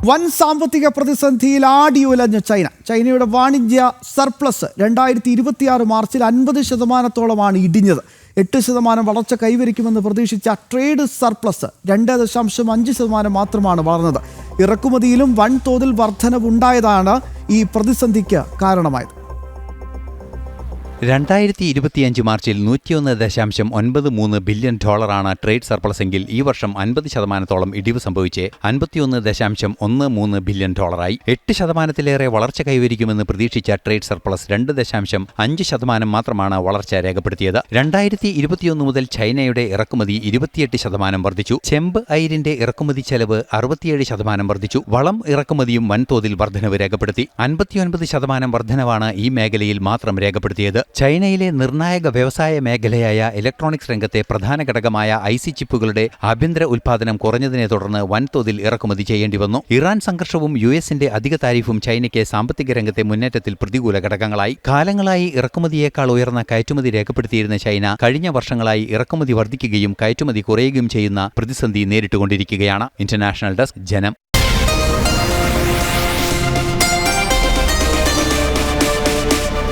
വൻ സാമ്പത്തിക പ്രതിസന്ധിയിൽ ആടിയുലഞ്ഞ ചൈനയുടെ വാണിജ്യ സർപ്ലസ് 2026 മാർച്ചിൽ 50% ഇടിഞ്ഞത്. 8% വളർച്ച കൈവരിക്കുമെന്ന് പ്രതീക്ഷിച്ച ട്രേഡ് സർപ്ലസ് 2.5% മാത്രമാണ് വളർന്നത്. ഇറക്കുമതിയിലും വൻതോതിൽ വർധനവുണ്ടായതാണ് ഈ പ്രതിസന്ധിക്ക് കാരണമായത്. 2025 മാർച്ചിൽ $101.93 ബില്യൺ ട്രേഡ് സർപ്ലസ് എങ്കിൽ ഈ വർഷം 50%-ഓളം ഇടിവ് സംഭവിച്ച് $51.13 ബില്യൺ ആയി. 8%-ലേറെ വളർച്ച കൈവരിക്കുമെന്ന് പ്രതീക്ഷിച്ച ട്രേഡ് സർപ്ലസ് 2.5% മാത്രമാണ് വളർച്ച രേഖപ്പെടുത്തിയത്. 2021 മുതൽ ചൈനയുടെ ഇറക്കുമതി 28% വർദ്ധിച്ചു. ചെമ്പ് അയിരിന്റെ ഇറക്കുമതി ചെലവ് 67% വർദ്ധിച്ചു. വളം ഇറക്കുമതിയും വൻതോതിൽ വർധനവ് രേഖപ്പെടുത്തി. 59% വർധനവാണ് ഈ മേഖലയിൽ മാത്രം രേഖപ്പെടുത്തിയത്. ചൈനയിലെ നിർണായക വ്യവസായ മേഖലയായ ഇലക്ട്രോണിക്സ് രംഗത്തെ പ്രധാന ഘടകമായ IC ചിപ്പുകളുടെ ആഭ്യന്തര ഉൽപ്പാദനം കുറഞ്ഞതിനെ തുടർന്ന് വൻതോതിൽ ഇറക്കുമതി ചെയ്യേണ്ടി വന്നു. ഇറാൻ സംഘർഷവും US-ന്റെ അധിക താരിഫും ചൈനയ്ക്ക് സാമ്പത്തിക രംഗത്തെ മുന്നേറ്റത്തിൽ പ്രതികൂല ഘടകങ്ങളായി. കാലങ്ങളായി ഇറക്കുമതിയേക്കാൾ ഉയർന്ന കയറ്റുമതി രേഖപ്പെടുത്തിയിരുന്ന ചൈന കഴിഞ്ഞ വർഷങ്ങളായി ഇറക്കുമതി വർദ്ധിക്കുകയും കയറ്റുമതി കുറയുകയും ചെയ്യുന്ന പ്രതിസന്ധി നേരിട്ടുകൊണ്ടിരിക്കുകയാണ്. ഇന്റർനാഷണൽ ഡെസ്ക്, ജനം.